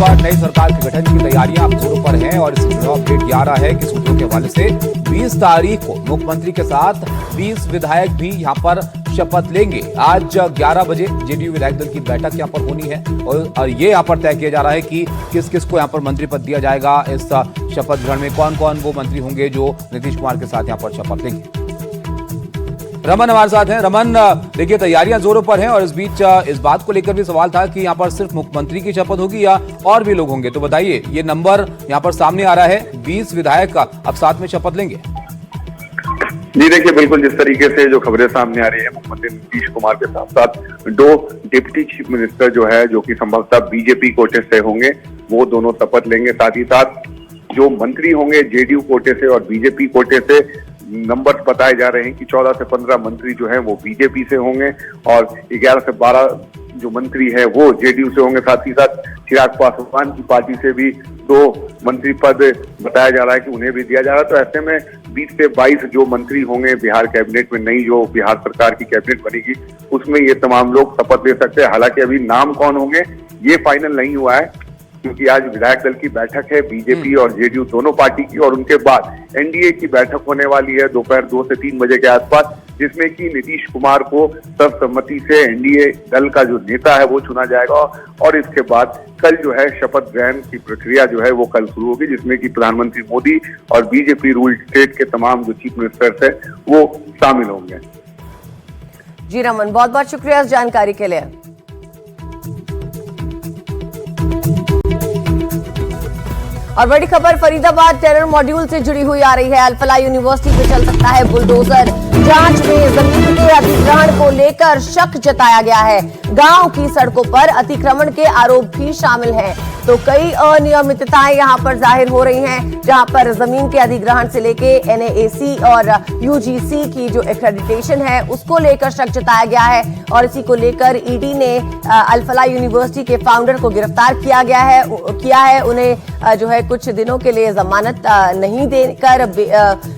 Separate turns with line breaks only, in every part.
अब नई सरकार के गठन की तैयारियां अब जोरों पर हैं और इस अपडेट ये आ रहा है कि सूत्रों के हवाले से 20 तारीख को मुख्यमंत्री के साथ 20 विधायक भी यहां पर शपथ लेंगे। आज 11 बजे जेडीयू विधायक दल की बैठक यहां पर होनी है और ये यहां पर तय किया जा रहा है कि किस किस को यहां पर मंत्री पद दिया जाएगा। इस शपथ ग्रहण में कौन कौन वो मंत्री होंगे जो नीतीश कुमार के साथ यहां पर शपथ लेंगे। रमन हमारे साथ हैं। रमन, देखिए तैयारियां जोरों पर हैं और इस बीच इस बात को लेकर भी सवाल था कि यहां पर सिर्फ मुख्यमंत्री की शपथ होगी या और भी लोग होंगे, तो बताइए ये नंबर यहां पर सामने आ रहा है, 20 विधायक अब साथ में शपथ लेंगे।
जी देखिए, बिल्कुल जिस तरीके से जो खबरें सामने आ रही है, मुख्यमंत्री नीतीश कुमार के साथ साथ 2 डिप्टी चीफ मिनिस्टर जो है, जो कि संभवतः बीजेपी कोटे से होंगे, वो दोनों शपथ लेंगे। साथ ही साथ जो मंत्री होंगे जेडीयू कोटे से और बीजेपी कोटे से, नंबर बताए जा रहे हैं कि 14 से 15 मंत्री जो हैं वो बीजेपी से होंगे और 11 से 12 जो मंत्री है वो जेडीयू से होंगे। साथ ही साथ चिराग पासवान की पार्टी से भी 2 मंत्री पद बताया जा रहा है कि उन्हें भी दिया जा रहा है। तो ऐसे में 20 से 22 जो मंत्री होंगे बिहार कैबिनेट में, नई जो बिहार सरकार की कैबिनेट बनेगी, उसमें ये तमाम लोग शपथ ले सकते हैं। हालांकि अभी नाम कौन होंगे ये फाइनल नहीं हुआ है, क्योंकि आज विधायक दल की बैठक है बीजेपी और जेडीयू दोनों पार्टी की, और उनके बाद एनडीए की बैठक होने वाली है दोपहर 2 से 3 बजे के आसपास, जिसमें कि नीतीश कुमार को सर्वसम्मति से एनडीए दल का जो नेता है वो चुना जाएगा और इसके बाद कल जो है शपथ ग्रहण की प्रक्रिया जो है वो कल शुरू होगी, जिसमें कि प्रधानमंत्री मोदी और बीजेपी रूल्ड स्टेट के तमाम जो चीफ मिनिस्टर्स है वो शामिल होंगे।
जी रमन, बहुत बहुत शुक्रिया इस जानकारी के लिए। और बड़ी खबर फरीदाबाद टेरर मॉड्यूल से जुड़ी हुई आ रही है। अल-फलाह यूनिवर्सिटी पे चल सकता है बुलडोजर। जांच में जमीन के अधिग्रहण को लेकर शक जताया गया है। गांव की सड़कों पर अतिक्रमण के आरोप भी शामिल हैं। तो कई अनियमितताएं यहां पर जाहिर हो रही हैं, जहां पर जमीन के अधिग्रहण से लेके एनएएसी और यूजीसी की जो एक्रेडिटेशन है उसको लेकर शक जताया गया है और इसी को लेकर ईडी ने अल-फलाह यूनिवर्सिटी के फाउंडर को गिरफ्तार किया है। उन्हें जो है कुछ दिनों के लिए जमानत नहीं देकर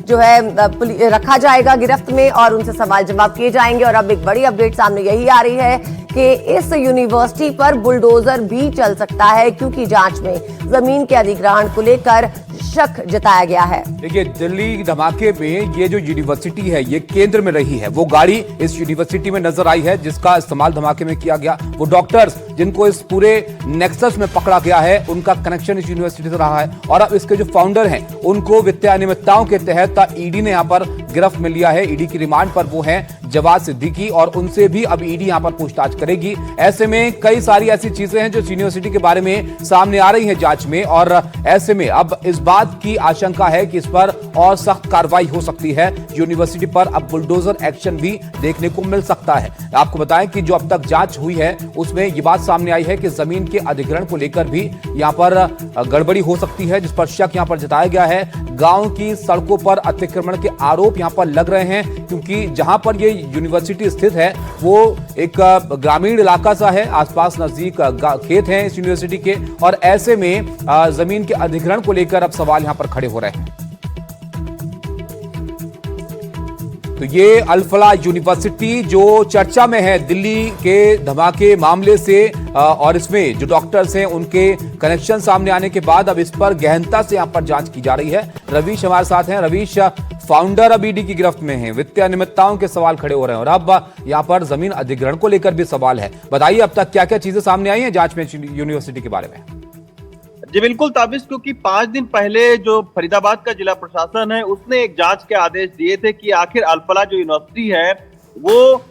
जो है रखा जाएगा गिरफ्त में और उनसे सवाल जवाब किए जाएंगे। और अब एक बड़ी अपडेट सामने यही आ रही है कि इस यूनिवर्सिटी पर बुलडोजर भी चल सकता है, क्योंकि जांच में जमीन के अधिग्रहण को लेकर शक जताया गया है।
देखिए, दिल्ली धमाके में ये जो यूनिवर्सिटी है ये केंद्र में रही है। वो गाड़ी इस यूनिवर्सिटी में नजर आई है जिसका इस्तेमाल धमाके में किया गया। वो डॉक्टर्स जिनको इस पूरे नेक्सस में पकड़ा गया है उनका कनेक्शन इस यूनिवर्सिटी से रहा है और अब इसके जो फाउंडर हैं उनको वित्तीय अनियमितताओं के तहत ईडी ने यहाँ पर गिरफ्त में लिया है। ईडी की रिमांड पर वो है जवाद सिद्दीकी और उनसे भी अब ईडी यहाँ पर पूछताछ करेगी। ऐसे में कई सारी ऐसी चीजें हैं जो यूनिवर्सिटी के बारे में सामने आ रही हैं जांच में और ऐसे में अब इस बात की आशंका है कि इस पर और सख्त कार्रवाई हो सकती है। यूनिवर्सिटी पर अब बुलडोजर एक्शन भी देखने को मिल सकता है। आपको बताएं कि जो अब तक जांच हुई है उसमें यह बात सामने आई है कि जमीन के अधिग्रहण को लेकर भी यहां पर गड़बड़ी हो सकती है, जिस पर शक यहां पर जताया गया है। गांव की सड़कों पर अतिक्रमण के आरोप यहां पर लग रहे हैं, क्योंकि जहां पर ये यूनिवर्सिटी स्थित है वो एक ग्रामीण इलाका सा है, आसपास नजदीक खेत हैं इस यूनिवर्सिटी के और ऐसे में जमीन के अधिग्रहण को लेकर अब सवाल यहां पर खड़े हो रहे हैं। तो ये अल-फलाह यूनिवर्सिटी जो चर्चा में है दिल्ली के धमाके मामले से और इसमें जो डॉक्टर्स हैं उनके कनेक्शन सामने आने के बाद अब इस पर गहनता से यहां पर जांच की जा रही है। रवीश हमारे साथ हैं। रवीश, फाउंडर अब ईडी की गिरफ्त में है, वित्तीय अनियमितताओं के सवाल खड़े हो रहे हैं और अब यहां पर जमीन अधिग्रहण को लेकर भी सवाल है। बताइए अब तक क्या क्या चीजें सामने आई हैं जांच में यूनिवर्सिटी के बारे में।
जी बिल्कुल ताबिश, क्योंकि 5 दिन पहले जो फरीदाबाद का जिला प्रशासन है उसने एक जांच के आदेश दिए थे कि आखिर अल-फलाह जो यूनिवर्सिटी है वो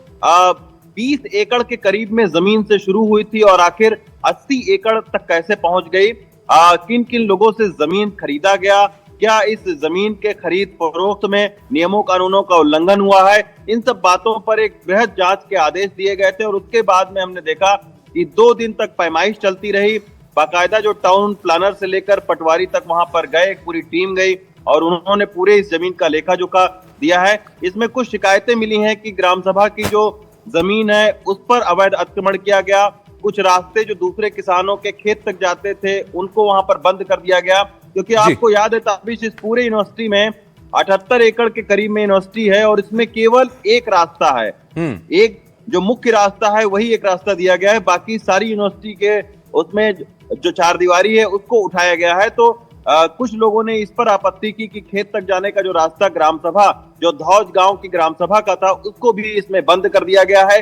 20 एकड़ के करीब में जमीन से शुरू हुई थी और आखिर 80 एकड़ तक कैसे पहुंच गई, किन किन लोगों से जमीन खरीदा गया, क्या इस जमीन के खरीद फरोख्त में नियमों कानूनों का उल्लंघन हुआ है, इन सब बातों पर एक बृहद जांच के आदेश दिए गए थे। और उसके बाद में हमने देखा कि 2 दिन तक पैमाइश चलती रही। बाकायदा जो टाउन प्लानर से लेकर पटवारी तक वहां पर गए, एक पूरी टीम गई और उन्होंने पूरे इस जमीन का लेखा जोखा दिया है। इसमें कुछ शिकायतें मिली हैं कि ग्राम सभा की जो जमीन है उस पर अवैध अतिक्रमण किया गया, कुछ रास्ते जो दूसरे किसानों के खेत तक जाते थे उनको वहां पर बंद कर दिया गया, क्योंकि आपको याद है ताबिश इस पूरे यूनिवर्सिटी में 78 एकड़ के करीब में यूनिवर्सिटी है और इसमें केवल एक रास्ता है, एक जो मुख्य रास्ता है वही एक रास्ता दिया गया है। बाकी सारी यूनिवर्सिटी के उसमें जो चारदीवारी है उसको उठाया गया है। तो कुछ लोगों ने इस पर आपत्ति की कि खेत तक जाने का जो रास्ता ग्राम सभा, जो धौज गांव की ग्राम सभा का था, उसको भी इसमें बंद कर दिया गया है।